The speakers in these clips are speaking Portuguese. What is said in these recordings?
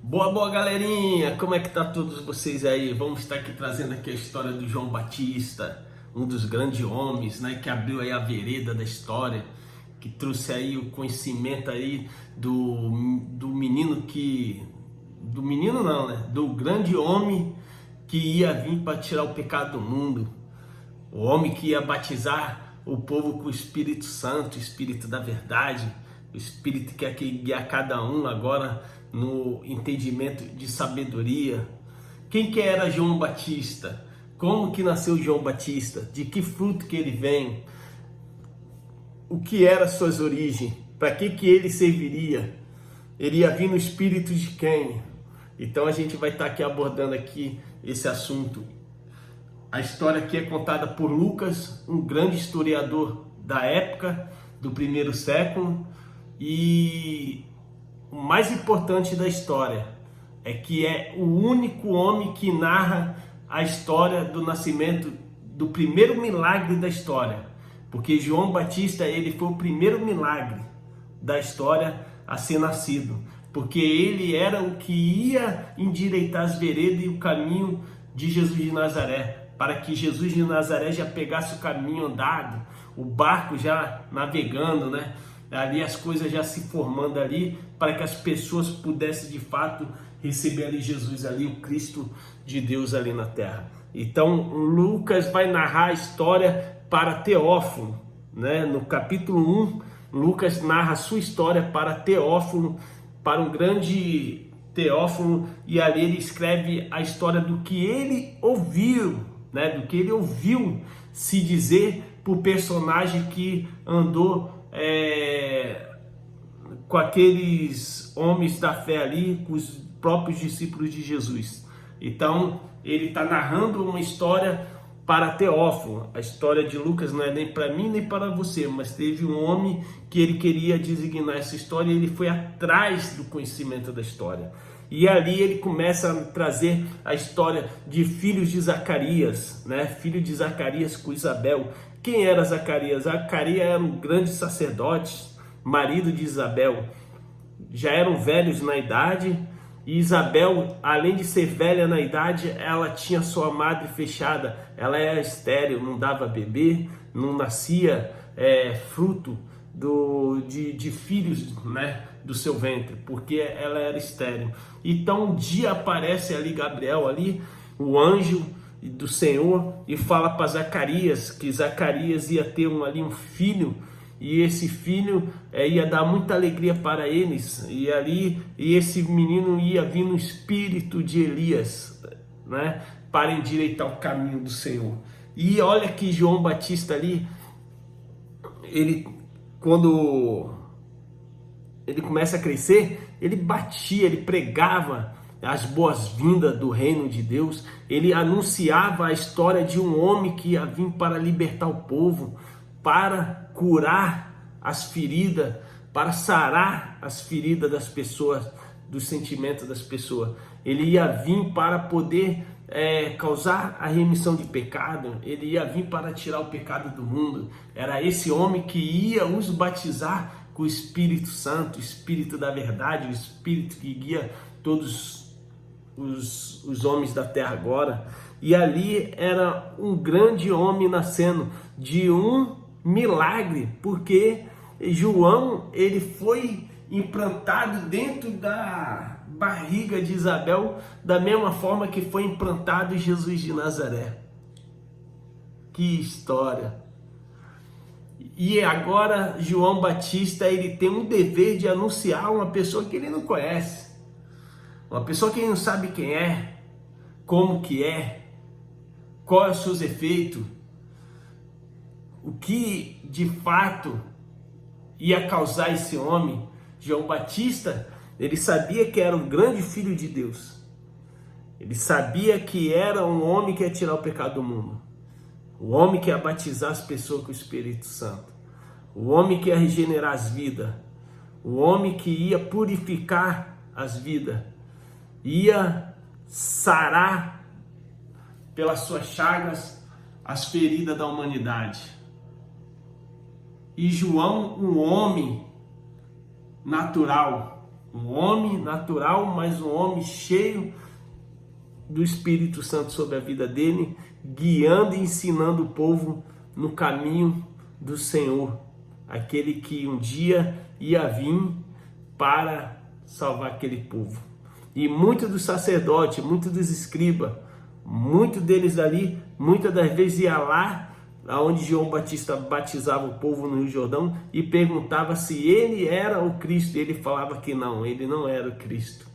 Boa galerinha, como é que tá todos vocês aí? Vamos estar aqui trazendo aqui a história do João Batista, um dos grandes homens, né, que abriu aí a vereda da história, que trouxe aí o conhecimento aí do menino do menino não, né, do grande homem que ia vir para tirar o pecado do mundo, o homem que ia batizar o povo com o Espírito Santo, o Espírito da verdade, o Espírito que é que guia cada um agora no entendimento de sabedoria. Quem que era João Batista? Como que nasceu João Batista? De que fruto que ele vem? O que eram suas origens? Para que ele serviria? Ele ia vir no espírito de quem? Então a gente vai estar aqui abordando aqui esse assunto. A história aqui é contada por Lucas, um grande historiador da época, do primeiro século, e o mais importante da história é que é o único homem que narra a história do nascimento do primeiro milagre da história, porque João Batista ele foi o primeiro milagre da história a ser nascido, porque ele era o que ia endireitar as veredas e o caminho de Jesus de Nazaré, para que Jesus de Nazaré já pegasse o caminho andado, o barco já navegando, né? Ali as coisas já se formando ali, para que as pessoas pudessem de fato receber ali Jesus ali, o Cristo de Deus ali na terra. Então Lucas vai narrar a história para Teófilo, né? No capítulo 1, Lucas narra a sua história para Teófilo, para um grande Teófilo, e ali ele escreve a história do que ele ouviu, né? Do que ele ouviu se dizer por personagem que andou com aqueles homens da fé ali, com os próprios discípulos de Jesus. Então ele está narrando uma história para Teófilo. A história de Lucas não é nem para mim nem para você, mas teve um homem que ele queria designar essa história e ele foi atrás do conhecimento da história. E ali ele começa a trazer a história de filhos de Zacarias, né? Filho de Zacarias com Isabel. Quem era Zacarias? Zacarias era um grande sacerdote, marido de Isabel. Já eram velhos na idade, e Isabel, além de ser velha na idade, ela tinha sua madre fechada. Ela era estéril, não dava bebê, não nascia fruto de filhos, né, do seu ventre, porque ela era estéril. Então um dia aparece ali Gabriel, ali, o anjo do Senhor, e fala para Zacarias que Zacarias ia ter um filho, e esse filho ia dar muita alegria para eles, e esse menino ia vir no espírito de Elias, né, para endireitar o caminho do Senhor. E olha que João Batista ali, quando ele começa a crescer, ele batia, ele pregava as boas-vindas do reino de Deus, ele anunciava a história de um homem que ia vir para libertar o povo, para curar as feridas, para sarar as feridas das pessoas, dos sentimentos das pessoas. Ele ia vir para poder causar a remissão de pecado, ele ia vir para tirar o pecado do mundo. Era esse homem que ia os batizar com o Espírito Santo, o Espírito da verdade, o Espírito que guia todos os homens da terra agora. E ali era um grande homem nascendo de um milagre, porque João ele foi implantado dentro da barriga de Isabel da mesma forma que foi implantado Jesus de Nazaré. Que história! E agora João Batista ele tem um dever de anunciar uma pessoa que ele não conhece, uma pessoa que ele não sabe quem é, como que é, quais os seus efeitos, o que de fato ia causar esse homem. João Batista, ele sabia que era um grande filho de Deus, ele sabia que era um homem que ia tirar o pecado do mundo, o homem que ia batizar as pessoas com o Espírito Santo, o homem que ia regenerar as vidas, o homem que ia purificar as vidas, ia sarar pelas suas chagas as feridas da humanidade. E João, um homem natural, Um homem natural, mas um homem cheio do Espírito Santo sobre a vida dele, guiando e ensinando o povo no caminho do Senhor, aquele que um dia ia vir para salvar aquele povo. E muitos dos sacerdotes, muitos dos escribas, muitos deles dali, muitas das vezes ia lá onde João Batista batizava o povo no Rio Jordão e perguntava se ele era o Cristo. E ele falava que não, ele não era o Cristo,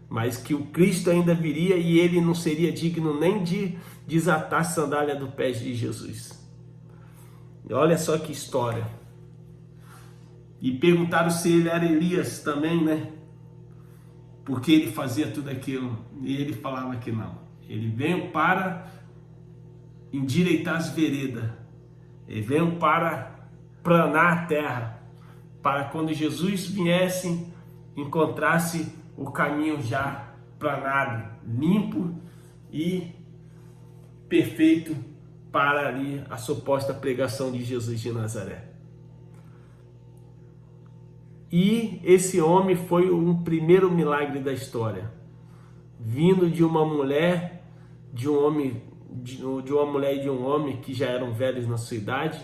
mas que o Cristo ainda viria e ele não seria digno nem de desatar a sandália do pé de Jesus. E olha só que história. E perguntaram se ele era Elias também, né? Porque ele fazia tudo aquilo. E ele falava que não. Ele veio para endireitar as veredas. Ele veio para planar a terra. Para quando Jesus viesse, encontrasse o caminho já planado, limpo e perfeito para ali a suposta pregação de Jesus de Nazaré. E esse homem foi um primeiro milagre da história, vindo de uma mulher, de uma mulher e de um homem que já eram velhos na sua idade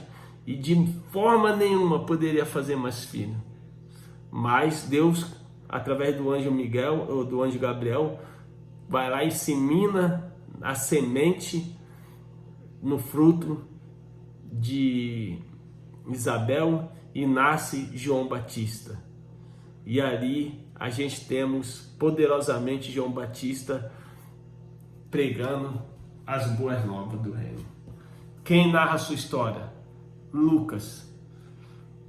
e de forma nenhuma poderia fazer mais filho. Mas Deus, através do anjo Miguel ou do anjo Gabriel, vai lá e semina a semente no fruto de Isabel e nasce João Batista. E ali a gente temos poderosamente João Batista pregando as boas novas do reino. Quem narra a sua história? Lucas.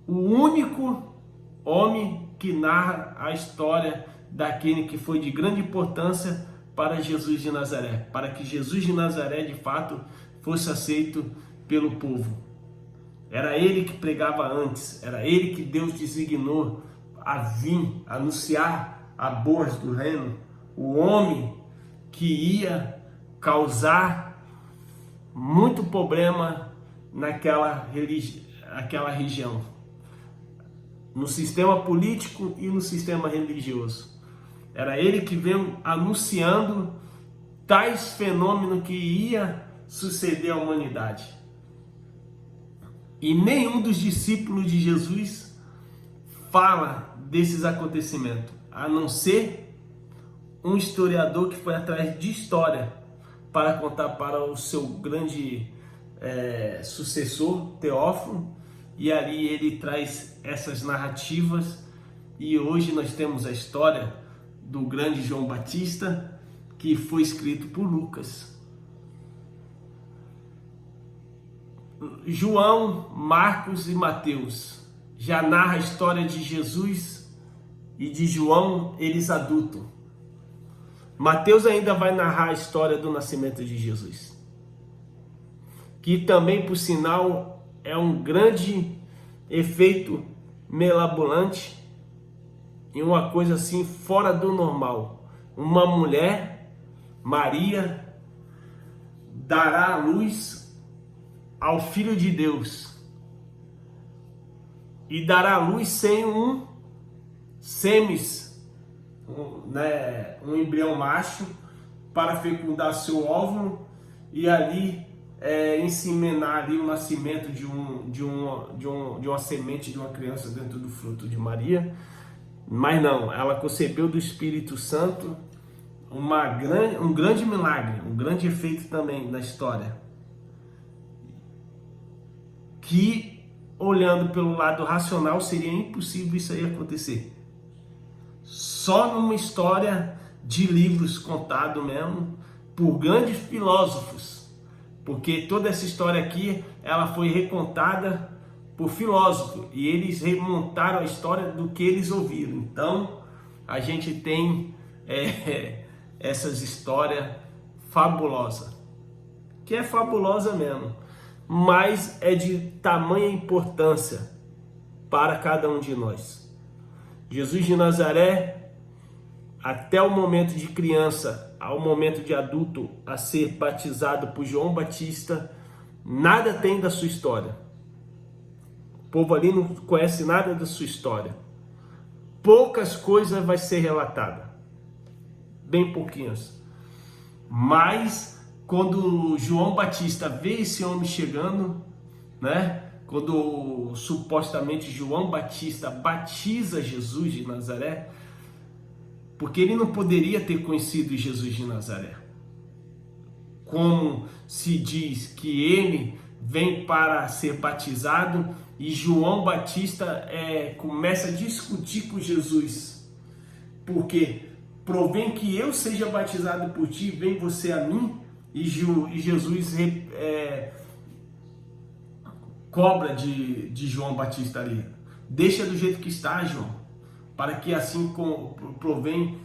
O único homem que narra a história daquele que foi de grande importância para Jesus de Nazaré, para que Jesus de Nazaré de fato fosse aceito pelo povo. Era ele que pregava antes, era ele que Deus designou a vir anunciar a boas do reino, o homem que ia causar muito problema naquela região, no sistema político e no sistema religioso. Era ele que veio anunciando tais fenômenos que ia suceder à humanidade. E nenhum dos discípulos de Jesus fala desses acontecimentos, a não ser um historiador que foi atrás de história para contar para o seu grande sucessor, Teófilo, e ali ele traz essas narrativas. E hoje nós temos a história do grande João Batista, que foi escrito por Lucas. João, Marcos e Mateus já narra a história de Jesus e de João, eles adultos. Mateus ainda vai narrar a história do nascimento de Jesus, que também, por sinal, é um grande efeito mirabolante e uma coisa assim fora do normal. Uma mulher, Maria, dará à luz ao Filho de Deus e dará à luz sem um sêmis, um embrião macho para fecundar seu óvulo e ali inseminar ali o nascimento de uma semente de uma criança dentro do fruto de Maria. Mas não, ela concebeu do Espírito Santo, um grande milagre, um grande efeito também na história, que olhando pelo lado racional seria impossível isso aí acontecer. Só numa história de livros contado mesmo por grandes filósofos, porque toda essa história aqui ela foi recontada por filósofos e eles remontaram a história do que eles ouviram. Então a gente tem essas histórias fabulosas, que é fabulosa mesmo, mas é de tamanha importância para cada um de nós. Jesus de Nazaré, até o momento de criança ao momento de adulto a ser batizado por João Batista, nada tem da sua história. O povo ali não conhece nada da sua história. poucas coisas vai ser relatada, bem pouquinhas. Mas quando João Batista vê esse homem chegando, né? Quando supostamente João Batista batiza Jesus de Nazaré, porque ele não poderia ter conhecido Jesus de Nazaré. Como se diz que ele vem para ser batizado e João Batista começa a discutir com Jesus, porque provém que eu seja batizado por ti, vem você a mim, e Jesus cobra de João Batista ali, deixa do jeito que está, João, para que assim provém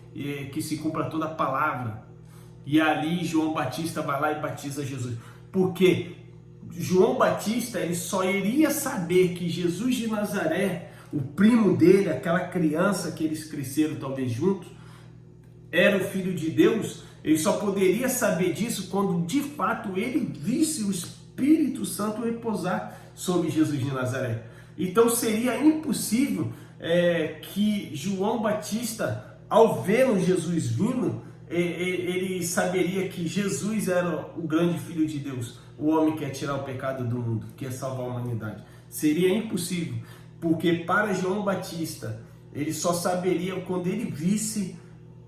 que se cumpra toda a palavra. E ali João Batista vai lá e batiza Jesus, porque João Batista ele só iria saber que Jesus de Nazaré, o primo dele, aquela criança que eles cresceram talvez juntos, era o Filho de Deus. Ele só poderia saber disso quando de fato ele visse o Espírito Santo repousar sobre Jesus de Nazaré. Então seria impossível que João Batista, ao ver Jesus vindo, ele saberia que Jesus era o grande Filho de Deus, o homem que ia tirar o pecado do mundo, que ia salvar a humanidade. Seria impossível, porque para João Batista, ele só saberia quando ele visse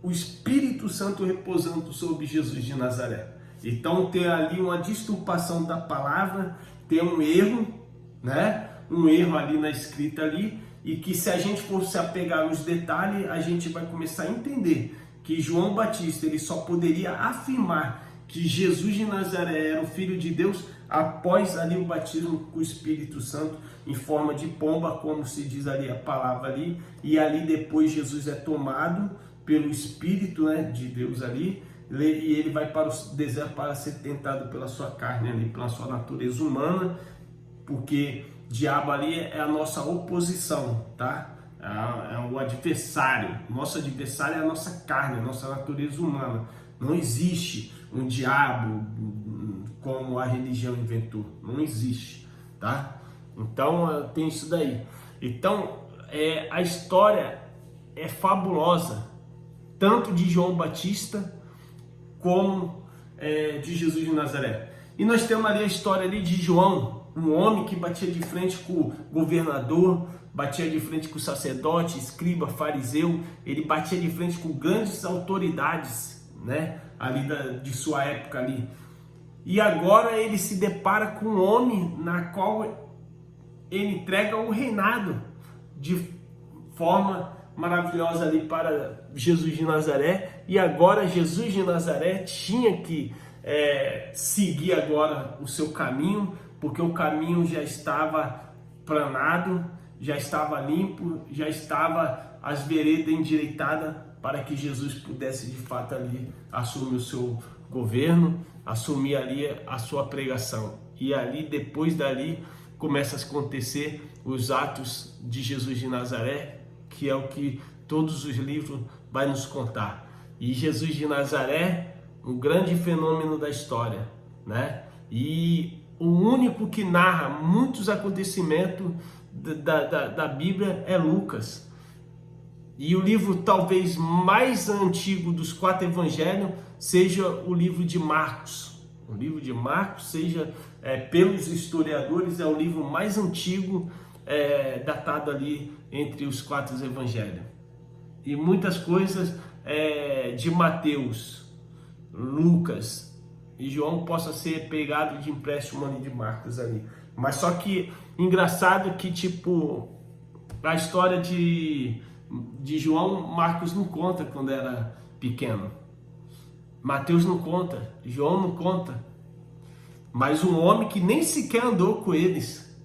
o Espírito Santo repousando sobre Jesus de Nazaré. Então tem ali uma disturpação da palavra, tem um erro, né? Um erro ali na escrita ali, e que se a gente for se apegar nos detalhes, a gente vai começar a entender que João Batista ele só poderia afirmar que Jesus de Nazaré era o Filho de Deus após ali o batismo com o Espírito Santo em forma de pomba, como se diz ali a palavra ali, e ali depois Jesus é tomado pelo Espírito, né, de Deus ali, e ele vai para o deserto para ser tentado pela sua carne ali, pela sua natureza humana, porque diabo ali é a nossa oposição, tá? É o adversário. Nosso adversário é a nossa carne, a nossa natureza humana. Não existe um diabo como a religião inventou. Não existe, tá? Então tem isso daí. Então a história é fabulosa, tanto de João Batista como de Jesus de Nazaré. E nós temos ali a história ali de João, um homem que batia de frente com o governador, batia de frente com o sacerdote, escriba, fariseu, ele batia de frente com grandes autoridades, né, ali de sua época ali. E agora ele se depara com um homem na qual ele entrega o reinado de forma maravilhosa ali para Jesus de Nazaré. E agora Jesus de Nazaré tinha que seguir agora o seu caminho, porque o caminho já estava planado, já estava limpo, já estava as veredas endireitadas para que Jesus pudesse de fato ali assumir o seu governo, assumir ali a sua pregação. E ali, depois dali, começa a acontecer os atos de Jesus de Nazaré, que é o que todos os livros vai nos contar. E Jesus de Nazaré, um grande fenômeno da história, né? E o único que narra muitos acontecimentos da Bíblia é Lucas. E o livro talvez mais antigo dos 4 evangelhos seja o livro de Marcos. O livro de Marcos seja, pelos historiadores, é o livro mais antigo datado ali entre os 4 evangelhos. E muitas coisas de Mateus, Lucas e João possa ser pegado de empréstimo ali de Marcos ali. Mas só que engraçado que tipo a história de João, Marcos não conta quando era pequeno, Mateus não conta, João não conta, mas um homem que nem sequer andou com eles,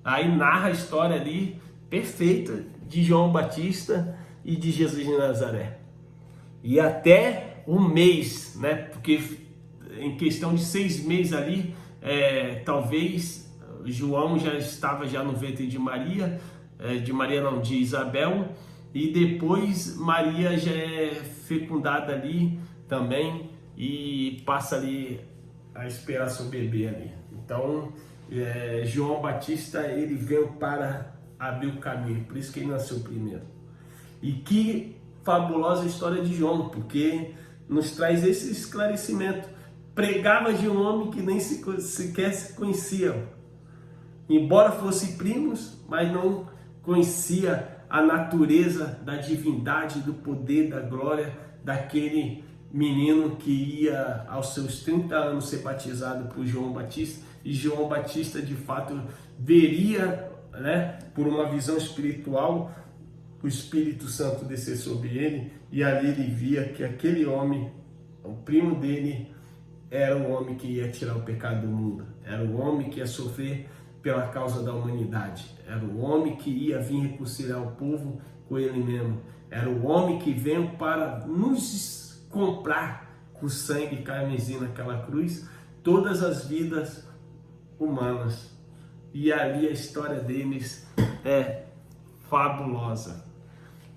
aí narra a história ali perfeita de João Batista e de Jesus de Nazaré. E até um mês, né? Porque em questão de 6 meses ali, talvez João já estava no ventre de Maria, de Isabel, e depois Maria já é fecundada ali também e passa ali a esperar seu bebê ali. Então João Batista ele veio para abrir o caminho, por isso que ele nasceu primeiro. E que fabulosa história de João, porque nos traz esse esclarecimento. Pregava de um homem que nem sequer se conhecia, embora fossem primos, mas não conhecia a natureza da divindade, do poder, da glória daquele menino que ia aos seus 30 anos ser batizado por João Batista. E João Batista de fato veria, né, por uma visão espiritual, o Espírito Santo descer sobre ele, e ali ele via que aquele homem, o primo dele, era o homem que ia tirar o pecado do mundo, era o homem que ia sofrer pela causa da humanidade, era o homem que ia vir reconciliar o povo com ele mesmo, era o homem que veio para nos comprar com sangue carmesim naquela cruz todas as vidas humanas. E ali a história deles é fabulosa.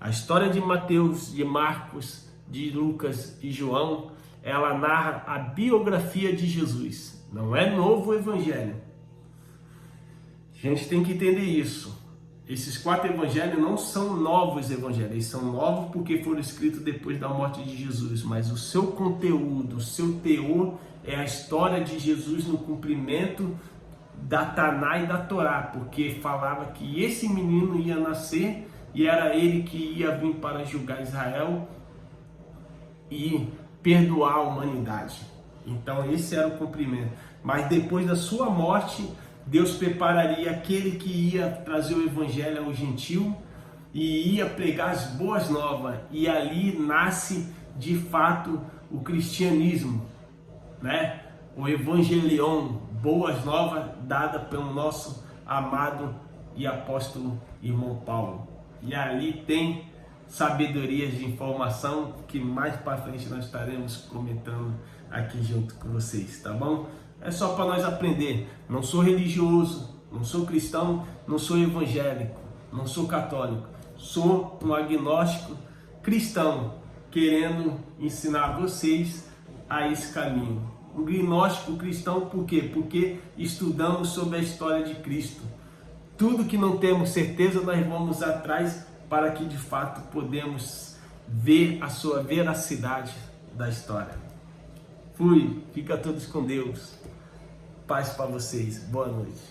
A história de Mateus, de Marcos, de Lucas e João, ela narra a biografia de Jesus. Não é novo evangelho. A gente tem que entender isso. Esses 4 evangelhos não são novos evangelhos. Eles são novos porque foram escritos depois da morte de Jesus. Mas o seu conteúdo, o seu teor é a história de Jesus no cumprimento da Taná e da Torá. Porque falava que esse menino ia nascer e era ele que ia vir para julgar Israel e perdoar a humanidade. Então esse era o cumprimento. Mas depois da sua morte, Deus prepararia aquele que ia trazer o evangelho ao gentil e ia pregar as boas novas. E ali nasce de fato o cristianismo, né? O evangelion, boas novas dada pelo nosso amado e apóstolo irmão Paulo. E ali tem sabedorias de informação que mais para frente nós estaremos comentando aqui junto com vocês, tá bom? É só para nós aprender. Não sou religioso, não sou cristão, não sou evangélico, não sou católico. Sou um agnóstico cristão, querendo ensinar vocês a esse caminho. Um agnóstico cristão por quê? Porque estudamos sobre a história de Cristo. Tudo que não temos certeza, nós vamos atrás para que de fato podemos ver a sua veracidade da história. Fui, fica todos com Deus. Paz para vocês. Boa noite.